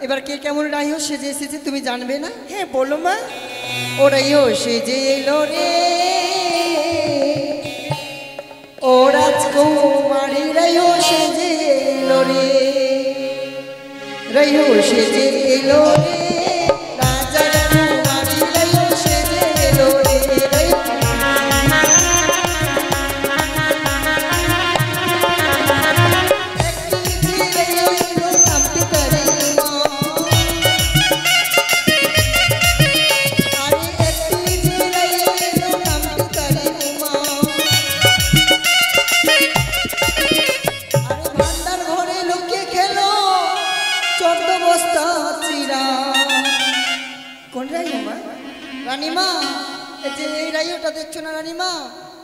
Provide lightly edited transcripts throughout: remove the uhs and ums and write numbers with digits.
এবার কে কেমন রাইও সেজে এসেছে তুমি জানবে না? হ্যাঁ বলো মা। ও রাইও সেজে এলো রে, ও রাজকুমারী রাইও সেজে এলো রে, রাইও সেজে এলো রে, রাজার কুমারী রাইও সেজে এলো রে, রাইও রানীমা, এই যে এই রাইওটা দেখছো না রানীমা,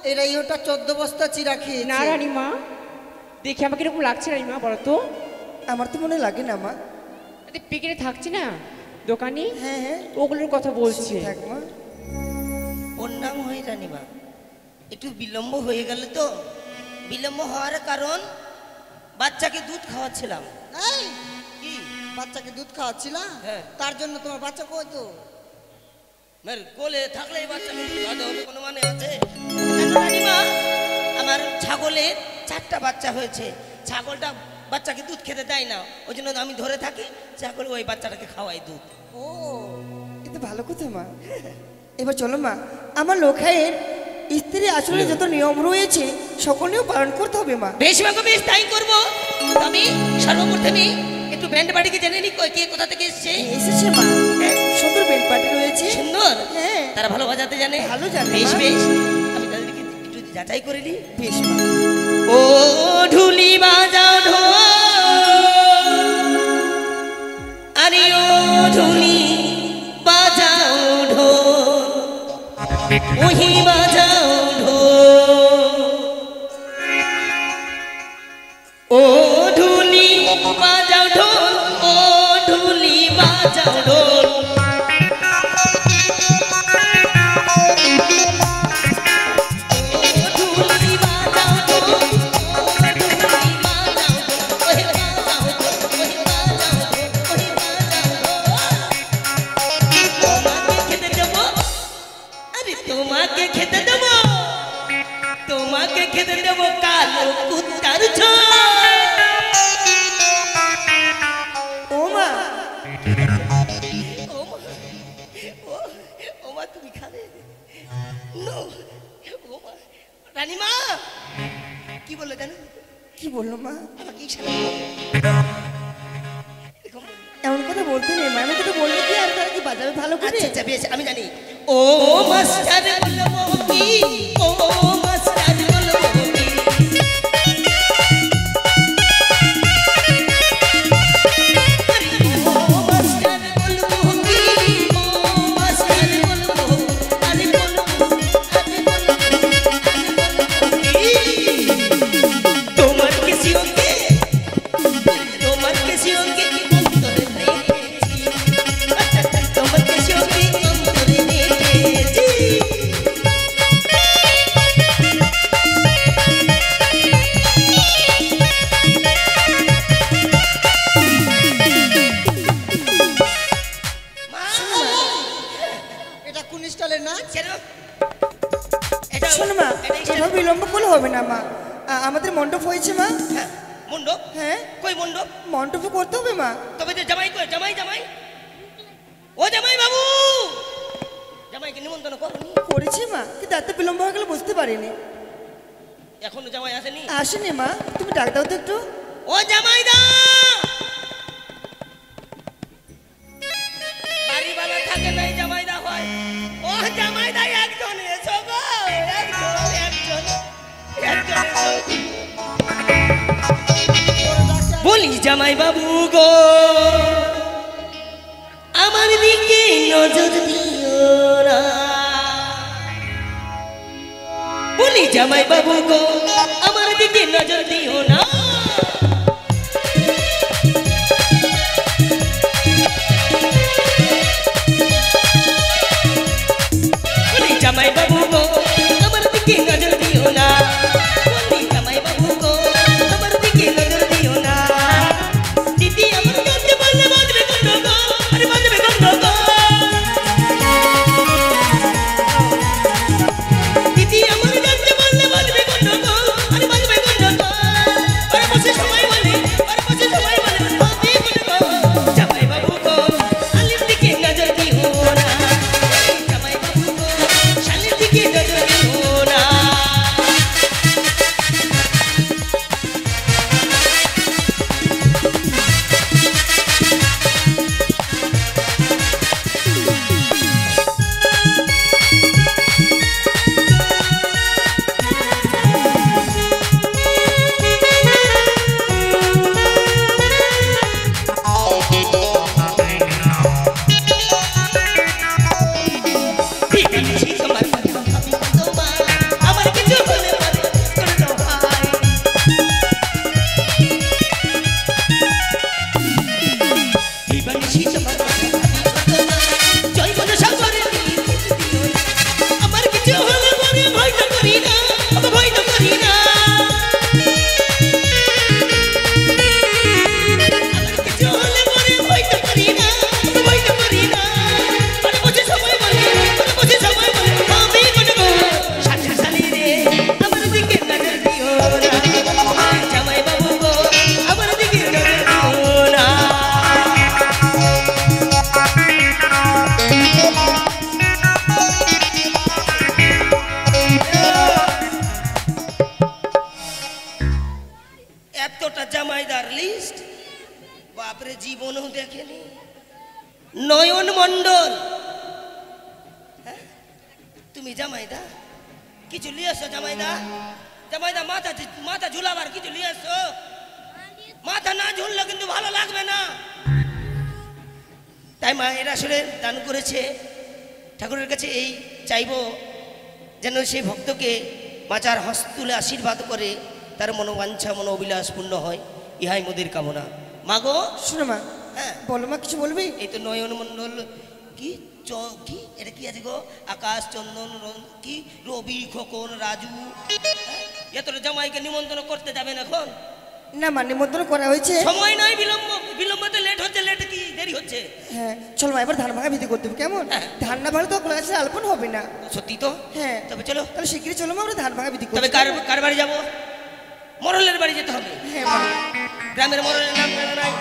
এই রাইওটা 14 বস্তা চিরা খেয়েছে। না রানীমা, দেখে আমাকে এরকম লাগছে রানীমা, বলো তো। আমার তো মনে লাগে না মা। পেকেটে থাকছে না দোকানে, হ্যাঁ হ্যাঁ ওগুলোর কথা বলছি। ওর নাম হয় রানীমা। একটু বিলম্ব হয়ে গেল তো, বিলম্ব হওয়ার কারণ বাচ্চাকে দুধ খাওয়াচ্ছিলাম। কি বাচ্চাকে দুধ খাওয়াচ্ছিলাম? হ্যাঁ। তার জন্য তোমার বাচ্চা কই তো? কোলে থাকলে বাচ্চাকে দুধ খাওয়াতে হবে, কোনো মানে আছে? রানীমা, আমার ছাগলের 4টা বাচ্চা হয়েছে, ছাগলটা বাচ্চাকে দুধ খেতে দেয় না, ওই জন্য আমি ধরে থাকি, ছাগল ওই বাচ্চাটাকে খাওয়াই দুধ। ও, এটা ভালো কথা মা। এবার চলো মা, আমার লোখাইয়ের স্ত্রী আসলে যত নিয়ম রয়েছে সকলেও পালন করতে হবে মা। বেশ বাবা, বেশ তাই করবো। আমি সর্বপ্রথমে একটু ব্যান্ড পার্টিকে জেনে নি কে কোথা থেকে এসছে। এসেছে মা, সুন্দর ব্যান্ড পার্টি রয়েছে। সুন্দর? হ্যাঁ, তারা ভালো বাজাতে জানে। ভালো জানে। বেশ বেশ, আমি তাদেরকে একটু যাচাই করে নি। বেশ মা। ও ঢুলি বাজাও ঢোল, আরে ও ঢুলি বাজাও ঢোল, ওহি বাজাও ঢোল, ও ঢুলি বাজাও ঢোল, ও ঢুলি বাজাও ঢোল, তোমাকে খেতে দেবো, তোমাকে খেতে দেবো কালো কুত্তার ঝোল। ও মা, ও মা তুমি খাবে? রানীমা কি বললো জানো? কি বললো মা? আমাকে এমন কথা বলতে নেই মা, এমন কথা বললে কি আর তারা কি বাজাবে ভালো করে? আচ্ছা বেশ, আমি জানি। ও মাস্টার বলবো কি, ও মাস্টার বলবো কি, হবে না মা, আমাদের মণ্ডপ হয়েছে মা। হ্যাঁ মণ্ডপ, হ্যাঁ কই মণ্ডপ? মণ্ডপে করতে হবে মা। তবে যে জামাই কই, জামাই জামাই, ও জামাই বাবু, জামাইকে নিমন্ত্রণ করনি? করেছি মা, কিন্তু এত বিলম্ব হয়ে গেলে বুঝতে পারিনি। এখনো জামাই আসেনি? আসেনি মা, তুমি ডাক দাও তো একটু। ও জামাই দা, বাড়িওয়ালা থাকে নাই জামাই দা হয়। ও জামাই দা একজন এসো গো, একজন একজন এসো। বলি জামাই বাবু গো, আমার দিকে নজর দিও না। বলি জামাই বাবু গো, আমার দিকে নজর দিও না। বলি জামাই বাবু গো, আমার দিকে নজর দিও না। বলি জামাই বাবু গো, আমার দিকে নজর দিও না। দিদি আমার কাছে বললে বাজবে গন্ডগোল, আরে বাজবে গন্ডগোল। দিদি আমার কাছে বললে বাজবে গন্ডগোল, আরে বাজবে গন্ডগোল। আরে বসে সবাই বলে, আরে বসে সবাই বলে বাজবে গন্ডগোল। জামাই বাবু গো, আলির দিকে নজর দিও না। জামাই বাবু গো, শালির দিকে নজর দিও না। আমার কিছু হলে পরে করে দাও ভাই। বিবানিসি তোমার জয় বলে সাগরে দিও না। আমার কিছু হলে পরে ভয়টা করি না, ভয়টা করি না। আমার কিছু হলে পরে ভয়টা করি না, ভয়টা করি না। আরে বসে সবাই বলে, আরে বসে সবাই বলে আমি গন্ডগোল। শালি শালি রে, আমার দিকে নজর দিও না। জামাই বাবু গো, আমার দিকে নজর দিও না। এতটা জামাইদার লিস্ট বাপরে, জীবনও দেখেনি। নয়ন মণ্ডল, হ্যাঁ? তুমি জামাইদা কিছু নিয়ে এসো। জামাইদা, জামাইদা মাথা মাথা ঝুলাবার কিছু নিয়ে এসো। মাথা না ঝুললে কিন্তু ভালো লাগবে না। তাই মা এরা আসলে দান করেছে ঠাকুরের কাছে, এই চাইবো যেন সেই ভক্তকে মাচার হস্ত তুলে আশীর্বাদ করে তার মনোবাঞ্ছা মনো অভিলাষ পূর্ণ হয়, ইহাই মোদের কামনা। মাগো শোনো মা, হ্যাঁ বলো মা, কিছু বলবি? এই তো নয়ন মণ্ডল কি কি এটা কি আছে গো? আকাশ চন্দন কি রবি খোকন রাজু, এতটা জামাইকে নিমন্ত্রণ করতে যাবেন এখন? না মা, নিমন্ত্রণ করা হয়েছে। সময় নাই, বিলম্বতে লেট হচ্ছে। লেট কি দেরি হচ্ছে? হ্যাঁ চলো মা, এবার ধান ভাঙা বিধি করতে হবে, কেমন? ধান না ভাঙলে তো ক্লাসে আলপন হবে না। সত্যি তো? হ্যাঁ তবে চলো, তাহলে শিগগিরই চলো মা, আমরা ধান ভাঙা বিধি তবে করতে। কার বাড়ি যাবো? মরলের বাড়ি যেতে হবে। হ্যাঁ মা, গ্রামের মরলের নাম জানা নাই,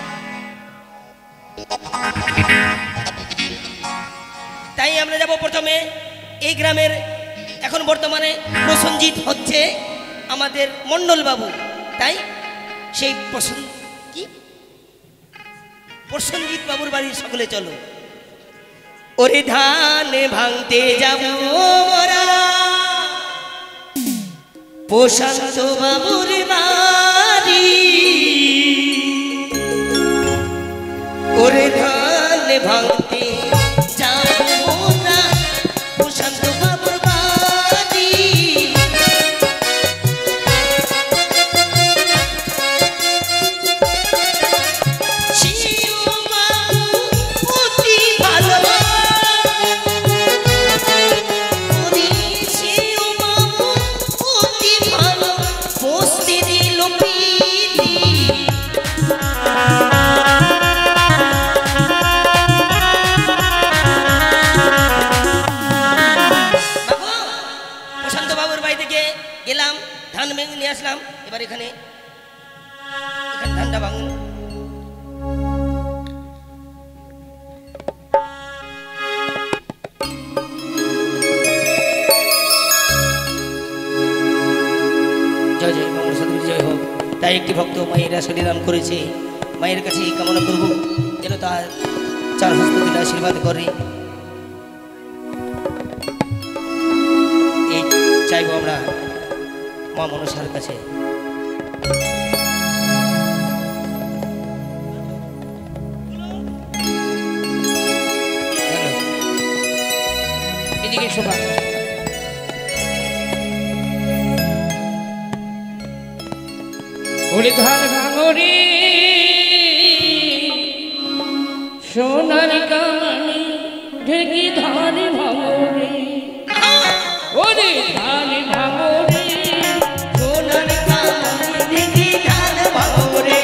তাই আমরা যাব প্রথমে এই গ্রামের। এখন বর্তমানে প্রসঞ্জিত হচ্ছে আমাদের মণ্ডল বাবু, তাই সেই প্রসঞ্জিত বাবুর বাড়ি সকলে চলো। ওরে ধান ভাঙতে যাব ওরা প্রশান্ত বাবুর বাড়ি। ওরে ধান ভাঙতে যাব ওরা প্রশান্ত বাবুর বাড়ি। শরীর দান করেছে, মায়ের কাছে এই কামনা করব যেন তার চার হস্ত দিলে আশীর্বাদ করে। এই চাইবো আমরা মা মনসার কাছে। এদিকে শোভা ওরে ধান ভাঙরে সোনার কামানি ঢেকি ধান ভাঙরে ওরে ধান ভাঙরে সোনার কামানি ঢেকি ধান ভাঙরে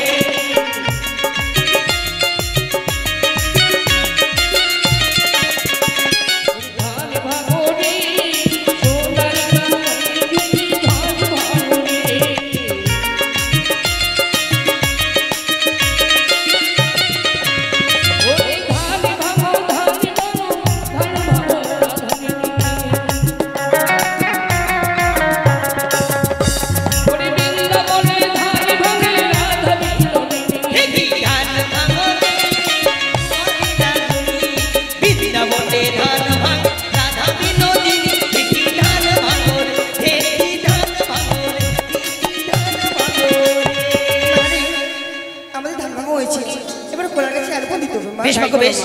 বেশ বাকো বেশ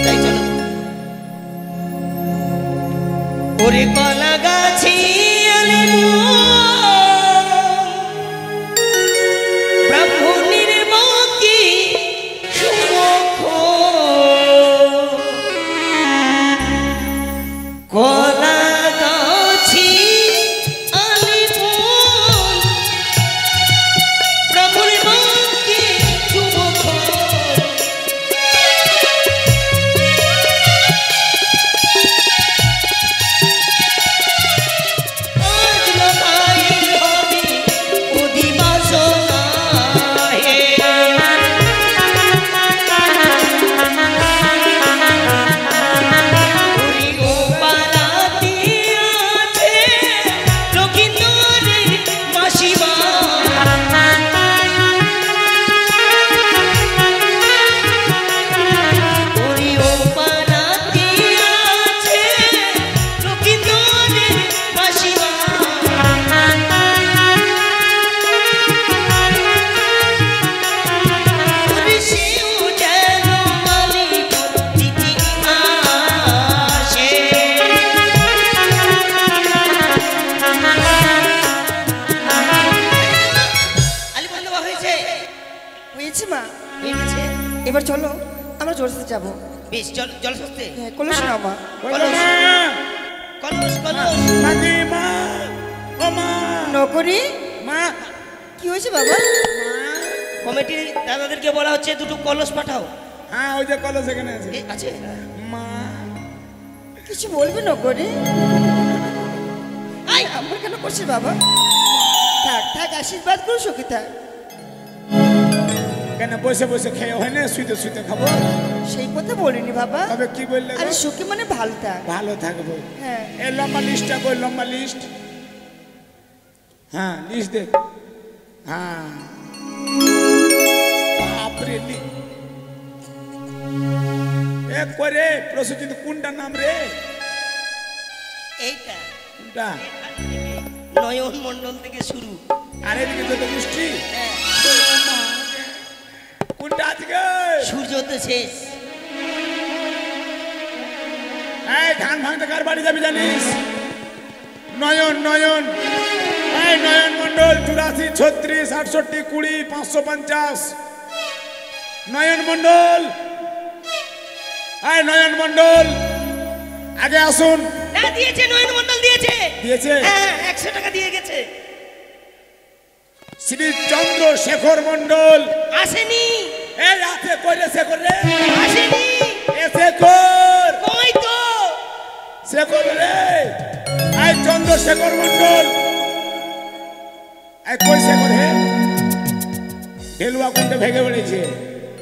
তাই চলো। ওরে কলা গাছি ব্রাহ্মণীর বাকি সুমুখ কলা গাছি ব্রাহ্মণীর বাকি সুমুখ এবার চলো আমরা জলসাতে যাব। বেশ চল জলসাতে। হ্যাঁ কলস না মা কলস কলস কলস মাগি মা ও মা নকরি মা কি হয়েছে বাবা? কমিটি দাদাদেরকে বলা হচ্ছে দুটো কলস পাঠাও। হ্যাঁ ওই যে কলস এখানে আছে। আছে মা কিছু বলবে নকরি? আই আমার কেন করছিস বাবা? থাক থাক আশীর্বাদ করো সখী থাক। কেন বসে বসে খেয়ে হয় না শুইতে শুইতে খাবো? সেই কথা বলিনি বাবা। তবে কি বললে? আরে সুখী মানে ভালো থাক। ভালো থাকবো। হ্যাঁ এই লম্বা লিস্টটা কই লম্বা লিস্ট। হ্যাঁ লিস্ট দে। হ্যাঁ বাপরে এ করে প্রসূতিত কোনটা নাম রে? এইটা কোনটা? নয়ন মণ্ডল থেকে শুরু। আর এদিকে যত গোষ্ঠী কোনটা আজকে? সূর্য তো শেষ। এই ধান ভাঙতে কার বাড়ি যাবি জানিস? নয়ন নয়ন এই নয়ন মণ্ডল 84 36 68 20 550 নয়ন মণ্ডল এই নয়ন মণ্ডল আগে আসুন। না দিয়েছে নয়ন মণ্ডল দিয়েছে। দিয়েছে? হ্যাঁ 100 টাকা দিয়ে গেছে। শ্রী চন্দ্রশেখর মণ্ডল আসেনি। এই আছে কইরে শেখর রে আসেনি। এ শেখর কই তো শেখর রে এই চন্দ্রশেখর মণ্ডল এই কই শেখর হে? ঢেলুয়া কোনটা ভেঙে পড়েছে।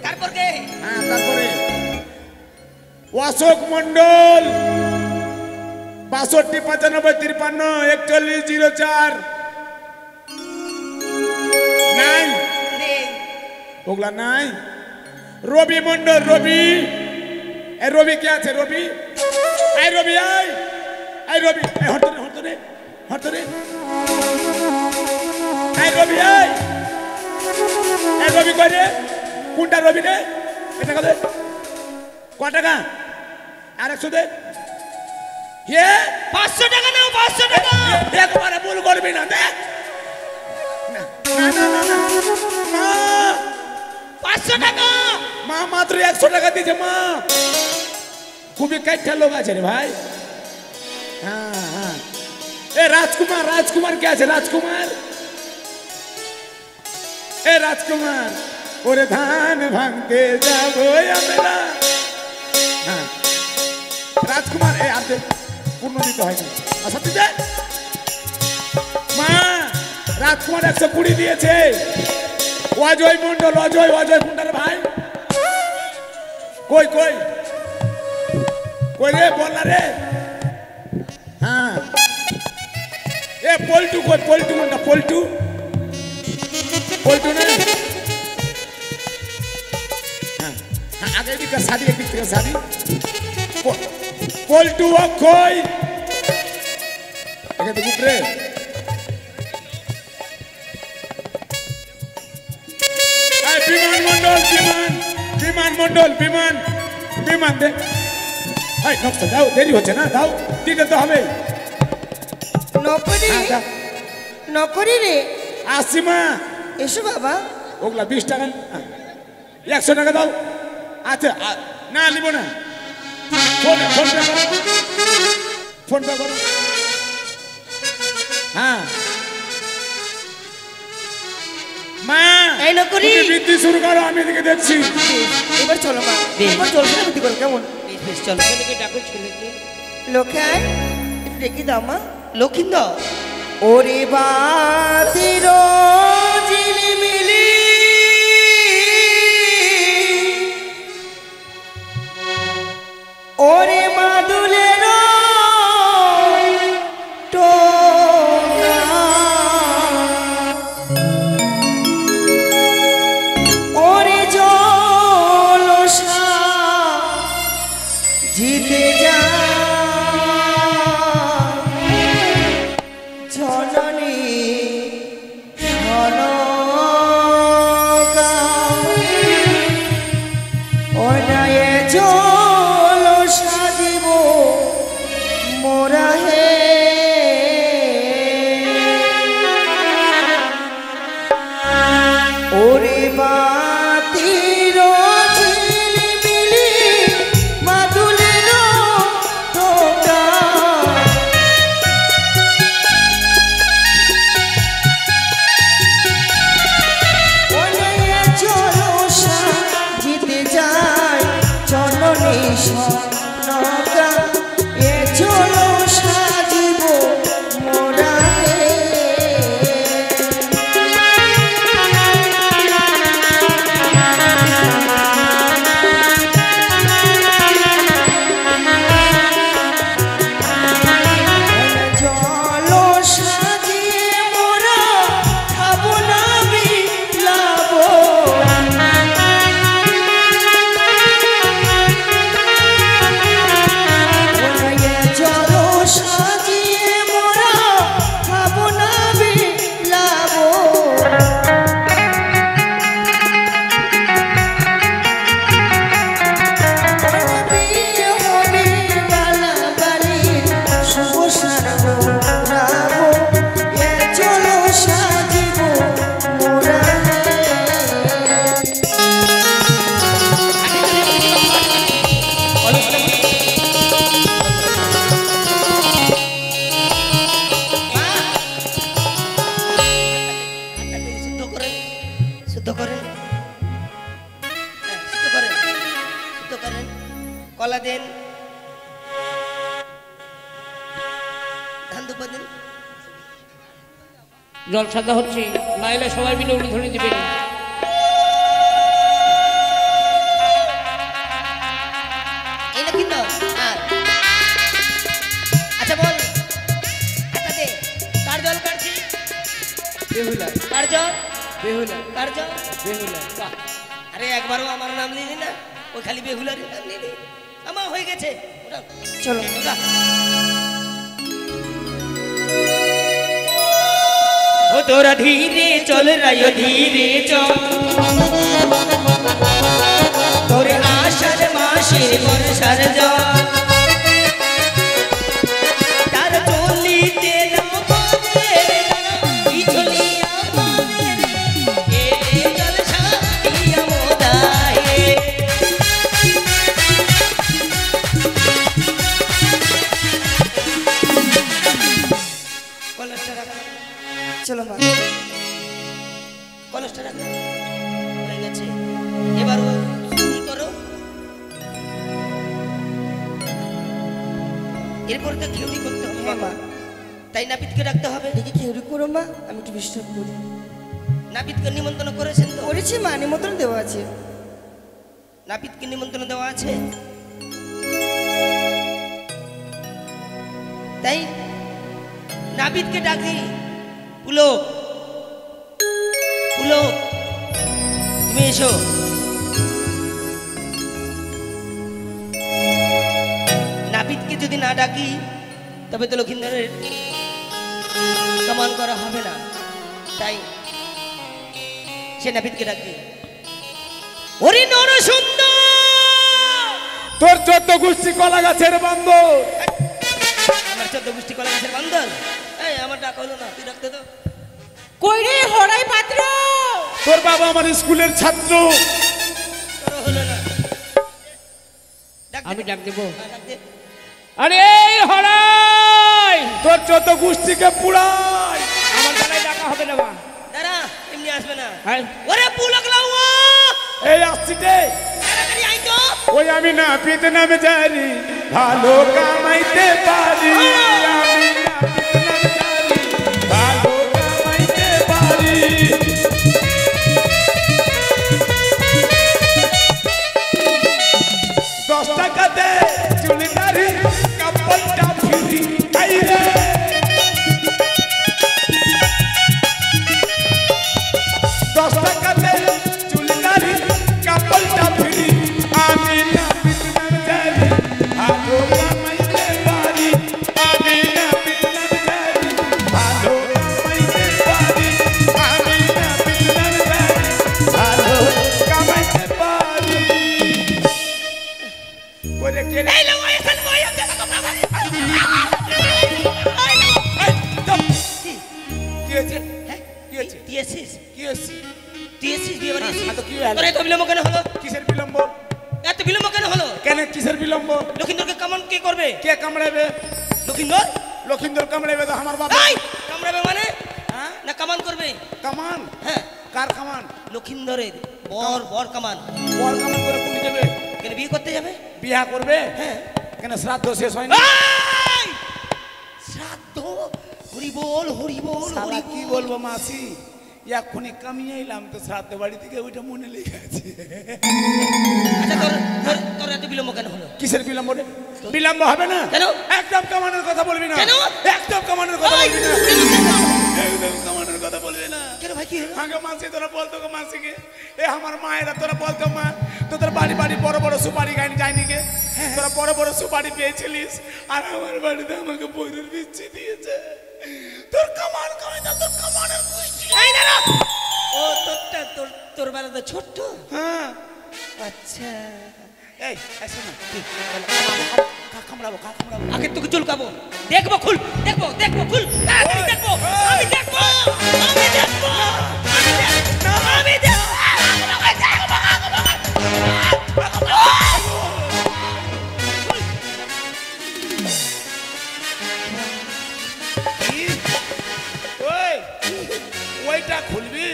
তারপর কে? হ্যাঁ তারপরে অশোক মণ্ডল 62 95 53 41 04 নাই ওগুলা নাই। রবি মন্ডল, রবি, এই রবি কে আছে? রবি, এই রবি, এই রবি, এই হরতরে হরতরে হরতরে, এই রবি, এই রবি কই রে? কোনটা রবি রে? এটা কত? ক টাকা? আর 100 দে। 500 টাকা নাও, 500 টাকা। দেখ মারে ভুল করবি না, দেখ। না না না না মা, 500 টাকা। মা মাত্র 100 টাকা দিয়েছে মা। খুবই কাইঠা লোক আছে রে ভাই। হ্যাঁ হ্যাঁ, এ রাজকুমার, রাজকুমার কে আছে? রাজকুমার, এ রাজকুমার, ওরে ধান ভাঙতে যাবো আমরা। হ্যাঁ রাজকুমার, এ আর পূর্ণ দিতে হয় না। আচ্ছা তুই দে মা। রাজকুমার 120 দিয়েছে। অজয় মন্ডল, অজয়, অজয় কোনটার ভাই? কই কই কই রে? বল না রে। হ্যাঁ, এ পল্টু কই? পল্টু কোনটা? পল্টু, পল্টু না? হ্যাঁ হ্যাঁ, আগে দিকে শাড়ি, একদিক থেকে শাড়ি। পল্টু অক্ষয়, এখানে তো উপরে। বিমান মন্ডল, বিমান, বিমান মন্ডল, বিমান, বিমান দে। এই নকশা দাও, দেরি হচ্ছে না, দাও, দিতে তো হবে। নকরি, হ্যাঁ, দাও। নকরি রে, আসি মা। এসো বাবা। ওগুলা 20 টাকা, 100 টাকা দাও। আচ্ছা না, নিব না। ফোন পে করো, ফোন পে করো। হ্যাঁ মা, এই নকরি। তুমি বৃদ্ধি শুরু করো, আমি এদিকে দেখছি। এবার চলো মা, বেশ। এবার চলো না, বুদ্ধি করো কেমন? বেশ বেশ, চলো। ছেলেকে ডাকো, ছেলেকে। লোখায় একটু ডেকে দাও মা। লক্ষিন্দর, ওরে বাতির ঝিলিমিলি ওরে মাদুলের টোনা ওরে জলসা জিতে যা জননী জনকা অনায়ে জল সাজিব মোরা হে ওরে বাতির ঝিলিমিলি মাদুলের টোকা জিতে যায় জননী নৌকা এ চলো সাজিব মোরা হে। চলো সাজিয়ে মোরা খাবো না বিলাবো চলো সাজিয়ে মোরা খাবো না বিলাবো বিয়ে হবে বালা বালি শুভ সারবো রাবো এ চলো সাজিব মোরা হে। শুদ্ধ করেন, শুদ্ধ করেন, হ্যাঁ, শুদ্ধ করেন, শুদ্ধ করেন। কলা দেন, ধান দুপা দেন। জল সাদা হচ্ছে, নাইলে সবাই মিলে উলুধ্বনি দিবেন। এই লক্ষিন্দর, আচ্ছা বল, আচ্ছা দে, কার জল কাটছি? বেহুলা, কার জল? বেহুলা, কার জল? বেহুলা, বাহ। আরে একবারও আমার নাম নিলি না, ওই খালি বেহুলার নাম নিলি। আমার হয়ে গেছে, ওটা চলো ওটা। ও তোরা ধীরে চল রায় ধীরে চল, তোরে আষাঢ় মাসে বর্ষার জল, তার চলিতে আমাদের এই চলি আমাদের এ জলসা দিয়া মোদায়ে। কলসটা রাখ, চলো মা। কলসটা রাখ, হয়ে গেছে। এবার কি করো, এরপরে তো ঘিউড়ি করতে হবে। হ্যাঁ মা, তাই নাপিতকে ডাকতে হবে। দেখি খেউরি করো মা, আমি একটু বিশ্রাম করি। নাপিতকে নিমন্ত্রণ করেছেন তো? করেছি মা, নিমন্ত্রণ দেওয়া আছে। নাপিতকে নিমন্ত্রণ দেওয়া আছে, তাই নাপিতকে ডাকি। পুলক, পুলক তুমি এসো। নাপিতকে যদি না ডাকি তবে তো লক্ষিন্দরের কামান করা হবে না, তাই সে নাপিতকে ডাকি। ওরে নর সুন্দর, তোর 14 গোষ্ঠী কলা গাছের বান্দর। আমার 14 গোষ্ঠী কলা গাছের বান্দর। এই আমার ডাক হলো না, তুই ডাকতে তো। কই রে হরাই পাত্র? তোর বাবা আমার স্কুলের ছাত্র। তোর হলো না, ডাক দে। আমি ডাক দেবো। হ্যাঁ, ডাক দে। আরে এই হরাই, তোর 14 গোষ্ঠীকে পুড়াই। আমার দ্বারাই ডাকা হবে না মা। দাঁড়া, এমনি আসবে না। হ্যাঁ ওরে পুলক লাউয়া, এই আসছি রে। তাড়াতাড়ি আই তো। ওই আমি না পেতে নামে জানি, ভালো কামাইতে পারি। আমি না পেতে নামে জানি, ভালো কামাইতে পারি। 10 টাকাতে চুলি দাড়ি কাপড়টা ফিরি আইরে। 10 টাকাতে চুলি দাড়ি কাপড়টা ফিরি। আমি না পেতে নামে জানি, ভালো কামাইতে পারি। আমি না পেতে নামে জানি, ভালো কামাইতে পারি। আমি না পেতে নামে জানি, ভালো কামাইতে পারি। ওরে কে রে? এই লাউয়া এখান বই আছে না কথা বলি। কি হয়েছে? হ্যাঁ, কি হয়েছে? তুই এসেছিস? কি হয়েছে? তুই এসেছিস বিয়ে বাড়ি? হ্যাঁ, তো কি হলো? তোর এত বিলম্ব কেন হলো? কিসের বিলম্ব? এত বিলম্ব কেন হলো? কেন কিসের বিলম্ব? লক্ষিন্দরকে কামান কে করবে? কে কামড়াবে? লক্ষিন্দর? লক্ষিন্দর কামড়াবে তো আমার বাবা। এই কামড়াবে মানে? হ্যাঁ? না কামান করবে? কামান? হ্যাঁ, কার কামান? লক্ষিন্দরের বর, বর কামান। বর কামান করে কোন যাবে? কেন বিয়ে করতে যাবে? বিয়া করবে? হ্যাঁ। কেন শ্রাদ্ধ শেষ হয়নি? এই! শ্রাদ্ধ, হরি বল, হরি বল, শালা হরি কি বল। বলবো মাসি, এক্ষুনি কামিয়ে এলাম তো শ্রাদ্ধ বাড়ি থেকে, ওইটা মনে লেগে আছে। আচ্ছা তোর এত বিলম্ব কেন হলো? কিসের বিলম্ব রে? বিলম্ব হবে না? কেন? একদম কামানোর কথা বলবি না। কেন? একদম কামানোর কথা ওই, বলবি না। কেন? একদম কামানোর কথা বলবি না। কেন ভাই কি হলো? আগে মাসি তোরা বলতো গো মাসিকে, এ আমার মায়েরা তোরা বলতো মা, তোদের বাড়ি বাড়ি বড় বড় সুপারি গাইনি যায়নি গে? তোরা বড় বড় সুপারি পেয়েছিলিস, আর আমার বাড়িতে আমাকে বইয়ের বিচ্ছি দিয়েছে। তোর কামান কামাই না, তোর কামানের গোষ্ঠী। এই না না, ও তোরটা তোর বেলা তো ছোট্ট। হ্যাঁ। আচ্ছা, এই এসো না, কামড়াবো। আগে তোকে চুলকাবো, দেখবো খুল, দেখবো খুল, তাড়াতাড়ি দেখবো, আমি দেখবো, আমি দেখবো, আমি দেখবো, আমি দেখবো। ওই ওইটা খুলবি?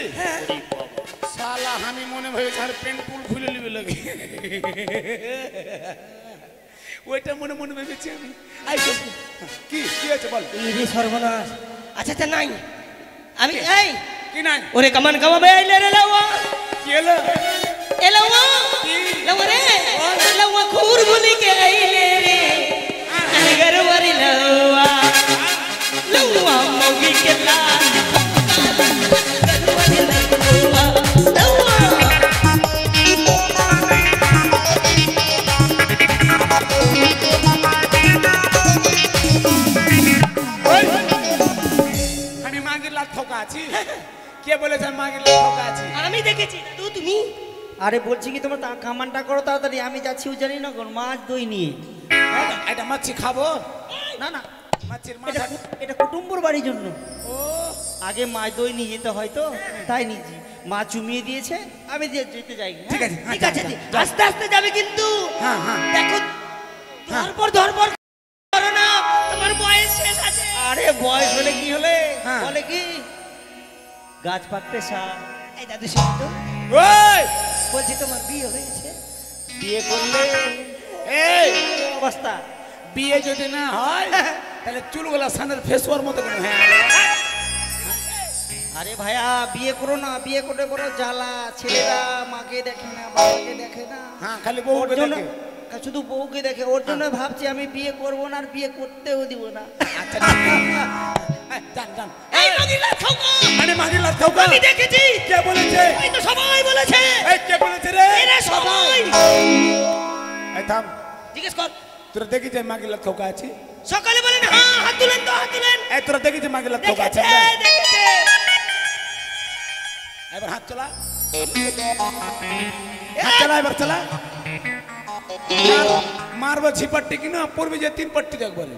শালা আমি মনে ভেবেছি আর পেন পুল খুলে নিবে লাগে। ওইটা মনে মনে ভেবেছি আমি। আই কি কি আছে বল। এই সর্বনাশ। আচ্ছা নাই, আমি এই কি নাই? ওরে কামান কামাবে আইলে রে লাওয়া, কি হলো? এ লাওয়া, লাওয়া রে, লাওয়া খুর বলি কে আইলে রে, গরবারি লাওয়া, লাওয়া মগি কে লাল, গরবারি লাওয়া, লাওয়া আরে বলছি কি তোমরা কামানটা করো তাড়াতাড়ি, আমি যাচ্ছি উজানিনগর মাছ দই নিয়ে। এটা মাছি খাবো না না, মাছের এটা মাথা এটা কুটুম্বর বাড়ির জন্য। ও আগে মাছ দই নিয়ে যেতে হয় তো, তাই নিয়েছি। মা চুমিয়ে দিয়েছে, আমি যেতে যাই। ঠিক আছে, ঠিক আছে আস্তে আস্তে যাবে কিন্তু। হ্যাঁ হ্যাঁ দেখো ধরপর করো না, তোমার বয়স শেষ আছে। আরে বয়স হলে কি হলে, হ্যাঁ। বলে কি গাছ পাকতে সার। এই দাদু শোনো তো, ওই বলছি তোমার বিয়ে হয়েছে? বিয়ে করলে এই অবস্থা। বিয়ে যদি না হয় তাহলে চুলগুলা সানের ফেসওয়ার মতো কেন? হ্যাঁ আরে ভাইয়া বিয়ে করো না, বিয়ে করে বড় জ্বালা। ছেলেরা মাকে দেখে না, বাবাকে দেখে না, হ্যাঁ খালি ওর বউকে জন্য দেখে। শুধু বউকে দেখে। ওর জন্য ভাবছি আমি বিয়ে করবো না, আর বিয়ে করতেও দিব না। আচ্ছা জান জান এই মাগিলা খাওকা, মানে মাগির লাত খাও আমি দেখেছি। কে বলেছে? এই তো সবাই বলেছে। এই কে বলেছে রে? এরা সবাই। এই থাম, জিজ্ঞেস কর। তোরা দেখি যে মাগির লাত খাওকা আছে? সকালে বলেন হ্যাঁ, হাত তুলেন তো, হাত তুলেন। এই তোরা দেখি যে মাগির লাত খাওকা আছে? দেখেছে দেখেছে। এবার হাত চলা, হাত চলা, এবার চলা। মারবো ঝিপাট্টি কিনা পড়বি যে 3 পট্টি একবারে।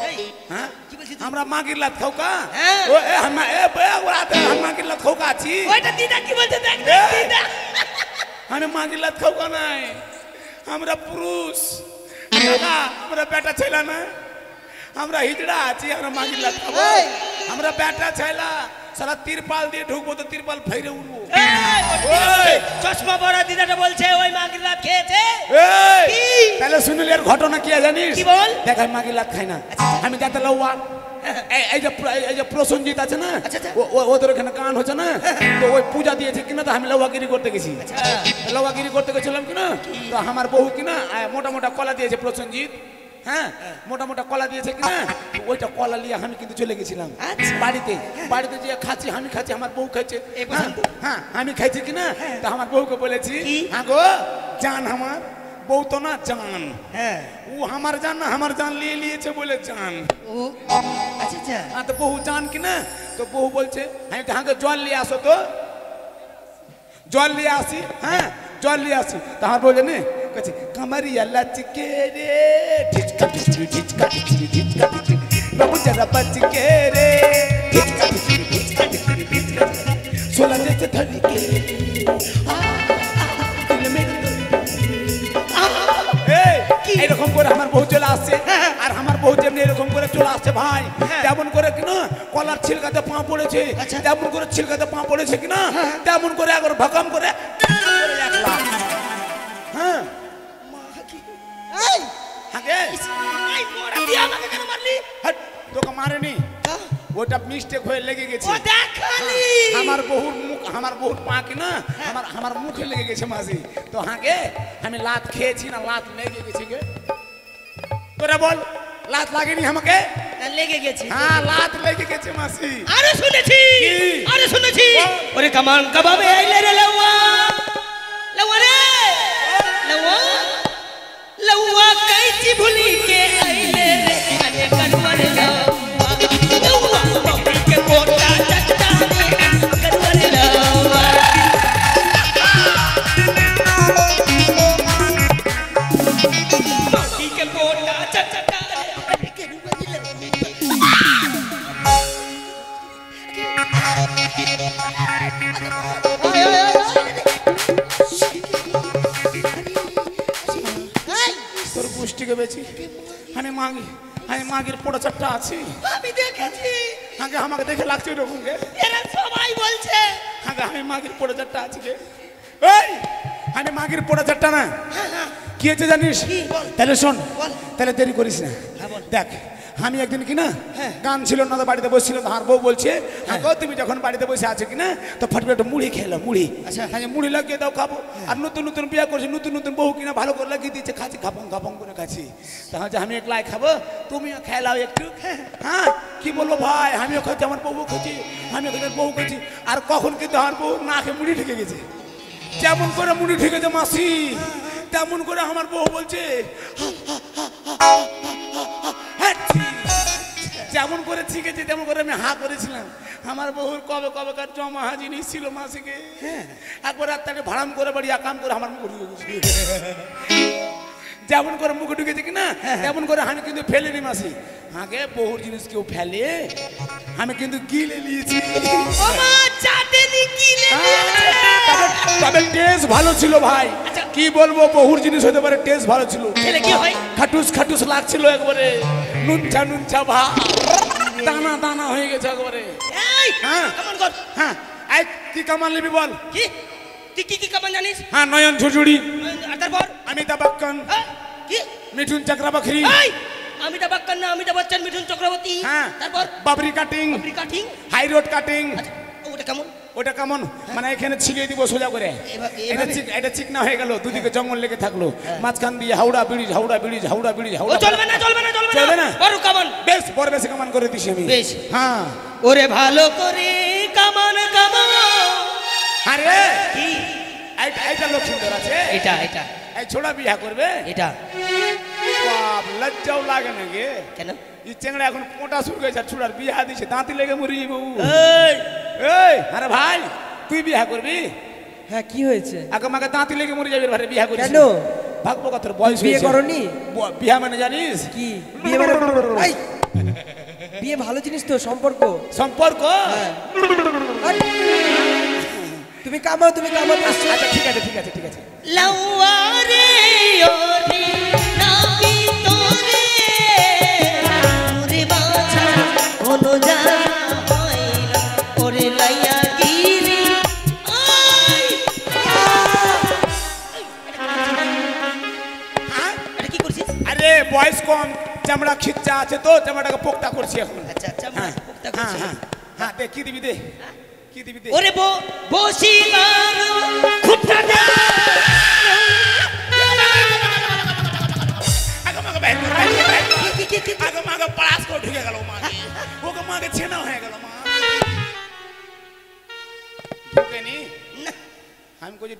এই হ্যাঁ কি বলছিস তুই? আমরা মাগির লাত খাওকা। হ্যাঁ। ও এ হামা এ ওরাতে মাগির লাত খাওকা আছি। ওইটা দিদা কি বলছে দেখ দেখ, দিদা। আমি মাগির লাত খাওকা নাই, আমরা পুরুষ। দাদা আমরা বেটা ছেলে না, আমরা হিজড়া আছি, আমরা মাগির লাত খাবো। আমরা বেটা ছেলা, সারা তিরপাল দিয়ে ঢুকবো তো তিরপাল ফেরে উঠবো। এই, ওই চশমা পরা দিদাটা বলছে ওই মাগির রাত খেয়েছে। এই, কি? তাহলে শুনলি এর ঘটনা কি জানিস? কি বল? দেখ আমি মাগির লাত খাই না, আমি যাতে লওয়া। এই যে প্রসঞ্জিত আছে না, আচ্ছা, আচ্ছা। ওদের ওখানে গান হচ্ছে না, তো ওই পূজা দিয়েছে কিনা, তো আমি লওয়াগিরি করতে গেছি। লওয়াগিরি করতে গেছিলাম কিনা, তো আমার বউ কিনা মোটা মোটা কলা দিয়েছে প্রসঞ্জিত। হ্যাঁ মোটা মোটা কলা দিয়েছে কিনা, ওইটা কলা নিয়ে আমি কিন্তু চলে গেছিলাম আচ্ছা। বাড়িতে যে খাচ্ছি, আমি খাচ্ছি, আমার বউ খাচ্ছে। এই পছন্দ। হ্যাঁ আমি খাইছি কিনা, তা আমার বউকে বলেছি কি? হ্যাঁ গো জান, আমার বউ তো না জান, হ্যাঁ ও আমার জান না, আমার জান নিয়ে নিয়েছে বলে জান। ও আচ্ছা আচ্ছা। হ্যাঁ তো বহু জান কিনা, তো বহু বলছে আমি তো হাঁকে জল নিয়ে আসো, তো জল নিয়ে আসি। হ্যাঁ জল নিয়ে আসি, তো আমার বলছে নে কাছে কামারিয়া লাচকে রে, ঢিচকা ঢিচকি ঢিচকা ঢিচকি ঢিচকা ঢিচকি, বাবু জরা বাচকে রে, ঢিচকা ঢিচকি ঢিচকা ঢিচকি ঢিচকা ঢিচকি, সোলা জैसे धड़के दिल में এরকম করে আমার বউ চলে আসছে। আর আমার বউ যেমনি এরকম করে চলে আসছে ভাই, তেমন করে কিনা কলার ছিলকাতে পা পড়েছে, তেমন করে ছিলকাতে পা পড়েছে কিনা, তেমন করে একবার ভকাম করে রাখলাম। হ্যাঁ এই আগে এই মোড়া দিয়ে আমাকে কেন মারলি? হাট, তোকে মারেনি, ওটা মিস্টেক হয়ে লেগে গেছে। ও দেখালি। আমার বহুর মুখ, আমার বহুর পা কিনা আমার মুখে লেগে গেছে মাঝি। তো হাঁকে আমি লাত খেয়েছি না লাত লেগে গেছি গে? তোরা বল, লাত লাগেনি আমাকে? লেগে গেছে। হ্যাঁ লাত লেগে গেছে মাসি। আরে শুনেছি, কি? আরে শুনেছি। বল। ওরে কামান কাবাবে আইলে রে লওয়া, লওয়া রে লওয়া, লওয়া কাইচি ভুলি কে আইলে রে, আরে কানুয়া রে লওয়া, লওয়া বপি के कोटा चट्टा रे, कानुआ रे लওয়া। बपी के कोटा चट्टा रे, अरे कानुआ रे लওয়া। তোর গোষ্ঠীকে বেছি আমি মাগির পোড়া চারটা আছি। আমি দেখেছি, আগে আমাকে দেখে লাগছে এরকম গে। এরা সবাই বলছে। আগে আমি মাগির পোড়া চারটা আছি গে। এই আমি মাগির পোড়া চারটা না, কি হয়েছে জানিস? তাহলে শোন, তাহলে দেরি করিস না। দেখ আমি একদিন কিনা গান ছিল না, তো বাড়িতে বসছিল, আমার বউ বলছে তুমি যখন বাড়িতে বসে আছো কিনা, তো ফটফট একটা মুড়ি খেলো, মুড়ি। আচ্ছা মুড়ি লাগিয়ে দাও খাবো। আর নতুন নতুন বিয়ে করছে, নতুন নতুন বউ কিনা ভালো করে লাগিয়ে দিচ্ছে, খাচ্ছি খাপং খাপং করে খাচ্ছি। তাহলে আমি একলাই খাবো, তুমিও খেলাও একটু। হ্যাঁ কি বলবো ভাই, আমিও খাচ্ছি, আমার বউ খাচ্ছি, আমিও খাচ্ছি, বউ খাচ্ছি। আর কখন কিন্তু আমার বউ না খেয়ে মুড়ি ঢেকে গেছে, যেমন করে মুড়ি ঢেকেছে মাসি, তেমন করে আমার বউ বলছে যেমন করে শিখেছি তেমন করে আমি হা করেছিলাম। আমার বহুর কবে কবেকার জমা জিনিস ছিল মাসিকে, একবার রাত্রে ভাড়াম করে বাড়ি আকাম করে আমার মুখ ঢুকে গেছে। যেমন করে মুখে ঢুকেছে কিনা তেমন করে আমি কিন্তু ফেলিনি মাসি। আগে বহুর জিনিস কেউ ফেলে, আমি কিন্তু গিলে নিয়েছি। তবে টেস্ট ভালো ছিল ভাই, কি বলবো, বহুর জিনিস হতে পারে টেস্ট ভালো ছিল। কি হয়? খাটুস খাটুস লাগছিল একবারে, নুনচা নুনচা ভা, দানা দানা হয়ে গেছে একবারে। হ্যাঁ কামান কর। হ্যাঁ, এই কি কামান নিবি বল? কি তুই কি কি কামান জানিস? হ্যাঁ, নয়ন ঝুড়ঝুড়ি, আর তারপর অমিতাভ বচ্চন, কি মিঠুন চক্রবর্তী, অমিতাভ বচ্চন না অমিতাভ বচ্চন, মিঠুন চক্রবর্তী। হ্যাঁ, তারপর বাবরি cutting, cutting, high road cutting. ওটা কেমন? ওটা কেমন মানে এখানে ছিঁড়ে দিব সোজা করে, এটা চিকনা হয়ে গেল, দুদিকে জঙ্গল লেগে থাকলো, মাঝখান দিয়ে Howrah bridge, Howrah bridge, Howrah bridge, Howrah. চলবে না চলবে না চলবে চলবে না? বড় কামান, বেশ বড় বেশি কামান করে দিছি আমি। বেশ। হ্যাঁ, ওরে ভালো করে কামান কামান। আরে কি এইটা লক্ষ্মীন্দর আছে, এটা এটা এই ছোড়া বিয়া করবে, এটা বাপ লজ্জাও লাগে না গে। কেন? এই চেংড়া এখন মোটা শুরু হয়েছে, ছোড়ার বিয়া দিছে, দাঁতি লেগে মরি যাবো। এই এই আরে ভাই, তুই বিয়া করবি? হ্যাঁ, কি হয়েছে? আগে মাকে দাঁতি লেগে মরে যাবি, ভাই বিয়া করিস কেন? ভাগবো কত বয়স বিয়ে হয়েছে। করনি? বিয়া মানে জানিস কি বিয়ে মানে? এই, বিয়ে ভালো জিনিস তো, সম্পর্ক। সম্পর্ক। আরে, তুমি কামাও, তুমি কামাও। আচ্ছা ঠিক আছে ঠিক আছে ঠিক আছে। লাউয়ারে ওরে নাকি তোরে ওরে বাছা কোনো জানা হইল ওরে লাইয়া গিরি। এটা কি করছিস? আরে বয়স কম, চামড়া খিচ্চা আছে তো, চামড়াটাকে পোকটা করছি এখন। আচ্ছা আচ্ছা হ্যাঁ মুক্তা হ্যাঁ করছিস। হ্যাঁ হ্যাঁ, দে কি দিবি, দে কি দিবি দে। ওরে বসিবার খুঁটা দে। আগে মাকে পাড়াস করে ঢুকে গেল মাকে, ওকে মাকে ছেনা হয়ে গেল মা। ঢুকেনি না আমি কইছি